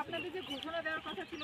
আপনাদের যে ঘোষণা দেওয়ার কথা ছিল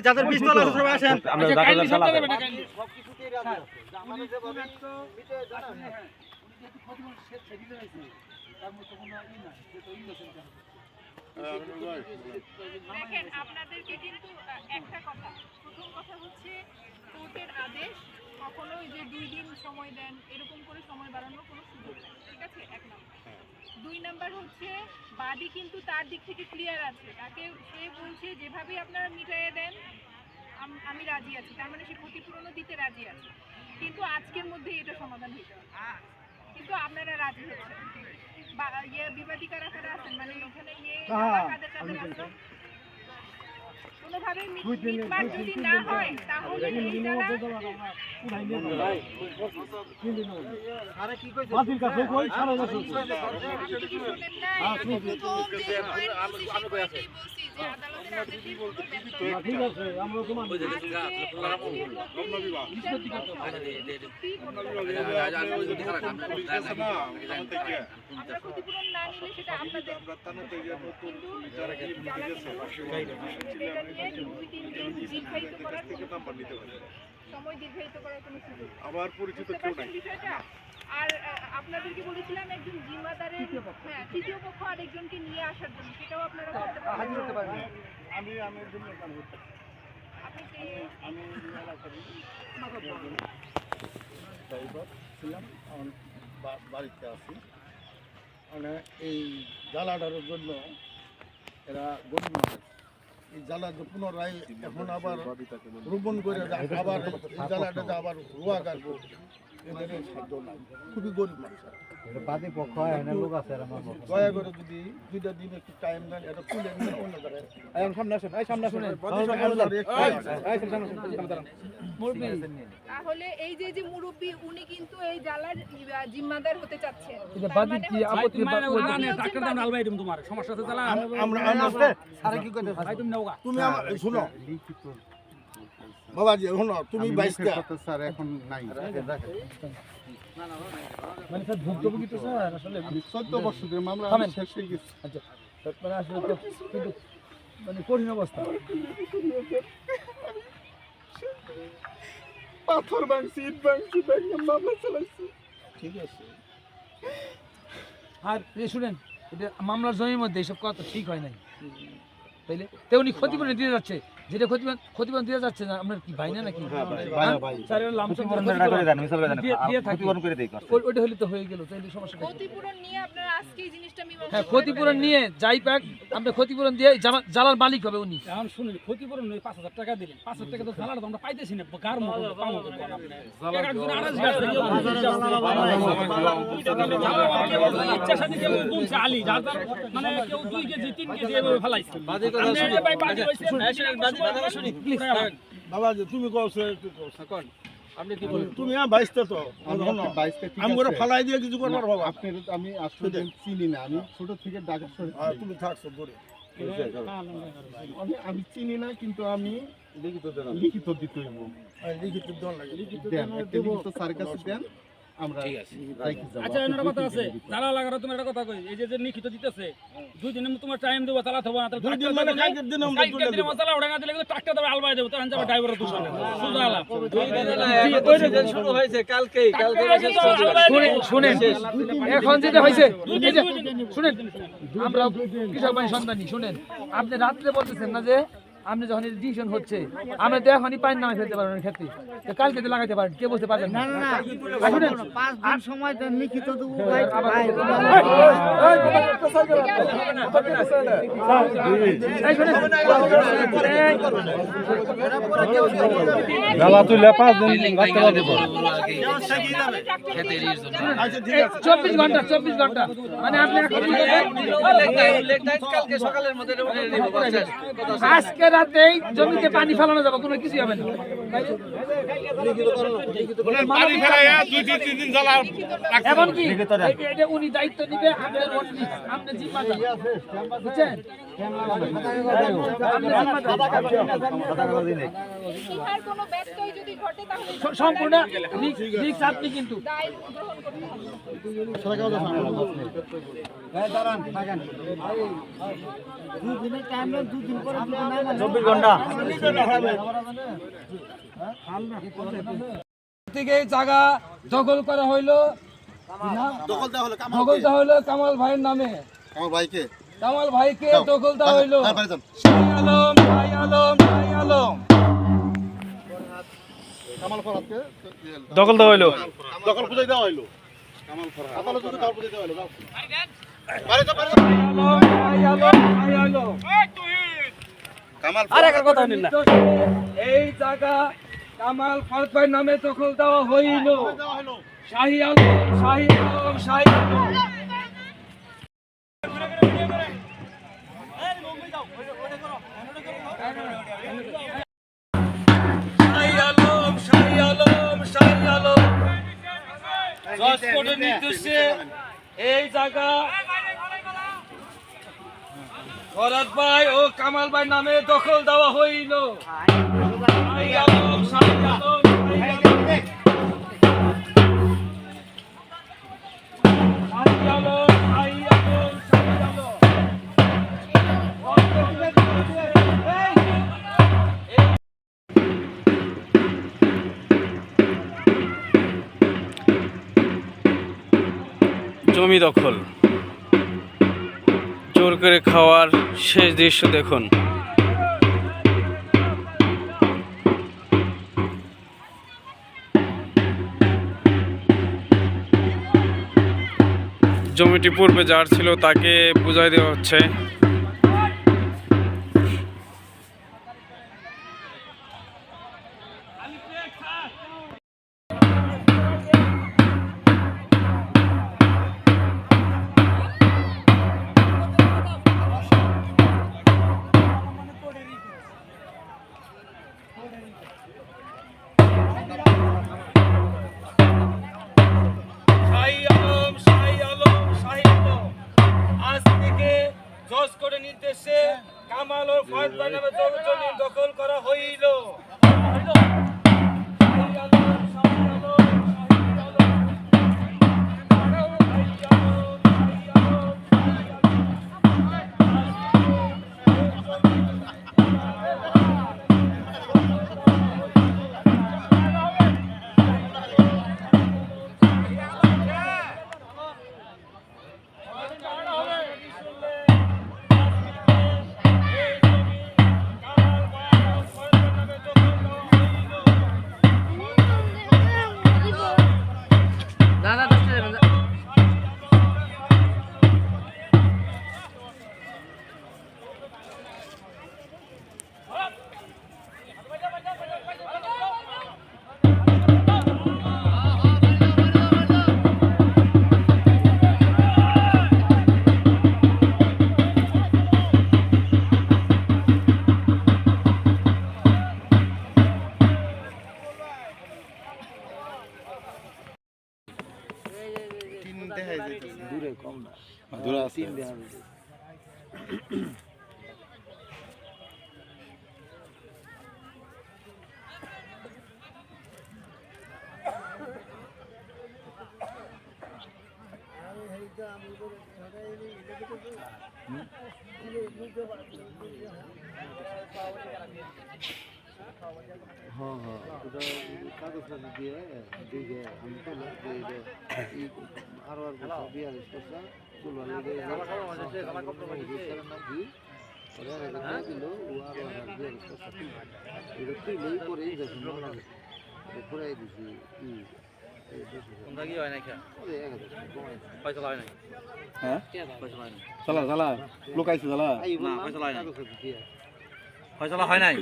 যাদের পিস্তল আছে সবাই আসেন। দেখেন আপনাদেরকে কিন্তু একটা কথা, প্রথম কথা হচ্ছে কোর্টের আদেশ কখনোই যে 2 দিন সময় দেন এরকম করে সময় বাড়ানোর কোনো সুযোগ নেই, ঠিক আছে? 1 নম্বর। 2 নম্বর হচ্ছে বাদী কিন্তু তার দিক থেকে ক্লিয়ার আছে, তাকে সে বলছে যেভাবে আপনারা মিটাইয়ে দেন আমি রাজি আছি, তার মানে সে ক্ষতিপূরণও দিতে রাজি আছে, কিন্তু আজকের মধ্যে এটা সমাধান হইতে হবে, কিন্তু আপনারা রাজি হচ্ছেন বা বিবাদী কারা কারা আছেন, মানে এখানে কাদের কাদের আছে কোনোভাবে মিটমাট যদি না হয় তাহলে এই যারা ক্ষতিপূরণ না নিলে সেটা আপনাদের সময় দীর্ঘায়িত করার কোনো সুযোগ আমার পরিচিত কেউ নাই। আর আপনাদেরকে বলেছিলাম একজন জিম্মাদারের তৃতীয় পক্ষ আরেকজনকে নিয়ে আসার জন্য, সেটাও আপনারা করতে পারবেন। আমি জন্য আপনি কি আমি ছিলাম, বাড়িতে আছি, মানে এই জ্বালাটার জন্য এরা গরিব মানুষ, এই জ্বালা পুনরায় এখন আবার রোপণ করে আবার এই জ্বালাটাতে আবার রোয়া কাটবো, এদের সাধ্য নাই, খুবই গরিব মানুষ। বাদী পক্ষ লোক আছে দয়া করে যদি 2টা দিন একটু টাইম দেন, এটা তুলে নিয়ে অন্য জায়গায় তাহলে এই যে মুরব্বী উনি কিন্তু এই জ্বালার জিম্মাদার হতে চাচ্ছেন। তুমি শুনো বাবাজি, শোনো তুমি 22টা স্যার এখন নাই, মানে স্যার ভুক্তভোগী তো স্যার আসলে 14 বছর ধরে মামলা শেষ হয়ে গেছে। আচ্ছা মানে আসলে কিন্তু মানে কঠিন অবস্থা, পাথর ভাঙছি, ইট ভাঙছি, মামলা চালাইছি, ঠিক আছে। আর শুনেন এটা মামলার জমির মধ্যে এইসব কথা ঠিক হয় নাই, তাইলে তো উনি ক্ষতিপূরণ দিয়ে যাচ্ছে, যেটা ক্ষতিপূরণ দিয়ে যাচ্ছে না আপনার কি ভাই না নাকি? ওইটা হলে তো হয়ে গেল, তাইলে সমস্যা ক্ষতিপূরণ নিয়ে আপনারা আজকে এই জিনিসটা হ্যাঁ ক্ষতিপূরণ নিয়ে যাই পাক আমরা ক্ষতিপূরণ দিয়ে জ্বালার মালিক হবে উনি। এখন শুনুন ক্ষতিপূরণ 5,000 টাকা দিলেন, 5,000 টাকা তো জ্বালাটা তো আমরা পাইতেছি না, গার মতো পাবো ইচ্ছা সাথে কেউ বলছে আলি মানে কেউ 2 কেজি 3 কেজি এভাবে ফেলাইছে। বাবাজি তুমি কওছো একটু কোন আপনি কি বলেন? তুমি 22টা তো আমি করে ফলাই দিয়ে কিছু করবার বাবা। আপনি আমি আসলে চিনি না, আমি ছোট থেকে ঢাকা শহরে তুমি থাকছো ধরে আমি চিনি না, কিন্তু আমি লিখিত দিতে হইব, লিখিত দেন লাগে, লিখিত স্যার কাছে দেন আমরা। আচ্ছা একটা কথা আছে, তালা লাগার তুমি একটা কথা কই, এই যে লিখিত দিতেছে 2 দিনের তোমার টাইম দেব, তালা থব না, 2 দিন মানে কালকের দিন আমরা তুলে দেব, মশলা ওড়া না দিলে কিন্তু টাকা দেব আলবাই দেব, তখন যাবে ড্রাইভারের দোষ হবে সুজালা। 2 দিন শুরু হয়েছে কালকে শুনেন এখন যেটা হয়েছে এই যে শুনেন আমরা কৃষক ভাই সন্তানী, শুনেন আপনি রাত্রে বলতেছেন না যে আপনি যখন ডিসিশন হচ্ছে আমরা তো এখনই পানি নামে ফেলতে পারবেন ক্ষেত্রে, তো কালকে তো লাগাতে পারেন, কে বলতে পারবেন না। শুনেন, 5 দিন সময় দেন, লিখিত দেবো ভাই। এই শুনেন, জ্বালা তুলে 5 দিন রাখতে পারবে। 24 ঘন্টা 24 ঘন্টা মানে আপনি আজকে রাতেই জমিতে পানি ফেলানো যাবে, কোনো কিছু হবে না। এমনকি এটা উনি দায়িত্ব নিবে, আপনার আপনি জিম্মাদার, বুঝছেন? ইহার কোনো ব্যত্যয় যদি ঘটে তাহলে সম্পূর্ণ রিস্ক আপনি কিন্তু দায় গ্রহণ করতে হবে। দুদিনের টাইম নেই, 2 দিন পরে 24 ঘন্টা থেকে জায়গা দখল করা হইলো, দখল দেওয়া হলো দখল দেওয়া হইলো কামাল ভাইয়ের নামে। আমার ভাইকে কামাল ভাইকে দখল দেওয়া হইলো। হ্যাঁ, বাড়ি যান। শাহ আলম, শাহ আলম, শাহ আলম। কামাল ফরাদকে দখল দেওয়া হইলো। দখল বুঝাই দেওয়া হইলো। কামাল ফরাদ আদালত যদি দখল বুঝাই দেওয়া হইলো। যাও। বাড়ি যান, বাড়ি যান। শাহ আলম, শাহ আলম, শাহ আলম। কামাল এই জায়গা কামাল ফরাদ ভাইয়ের নামে দখল দেওয়া হইল। শাহী আলম, শাহী আলম, শাহী আলম। শাহী আলম, শাহী আলম, শাহী আলম। জজ কোর্টের নির্দেশে এই জায়গা ফরাদ ভাই ও কামাল ভাই নামে দখল দেওয়া হইল। শাহী আলম, শাহী আলম, শাহী আলম। শাহী আলম, শাহী আলম, শাহী আলম। জমি দখল, জোর করে খাওয়ার শেষ দৃশ্য দেখুন। জমিটি পূর্বে যার ছিল তাকে বুঝাই দেওয়া হচ্ছে। শাহী আলম, শাহী আলম, শাহী আলম। আজ থেকে জজ কোর্টের নির্দেশে কামাল ও ফরাদ ভাই নামে জমি দখল করা হইল। শাহী আলম, শাহী আলম, শাহী আলম। শাহী আলম, শাহী আলম, শাহী আলম। দূরে আছে। হ্যাঁ হ্যাঁ ওটা কাগজ টাগজ দিয়ে দিকে আমি পেলাম যে এটা আরো আর বিয়াল্লিশ করছে চুলবার লেগে নাম কি হ্যাঁ চালা চালা লোক আইছে চালা ফয়সালা হয় নাই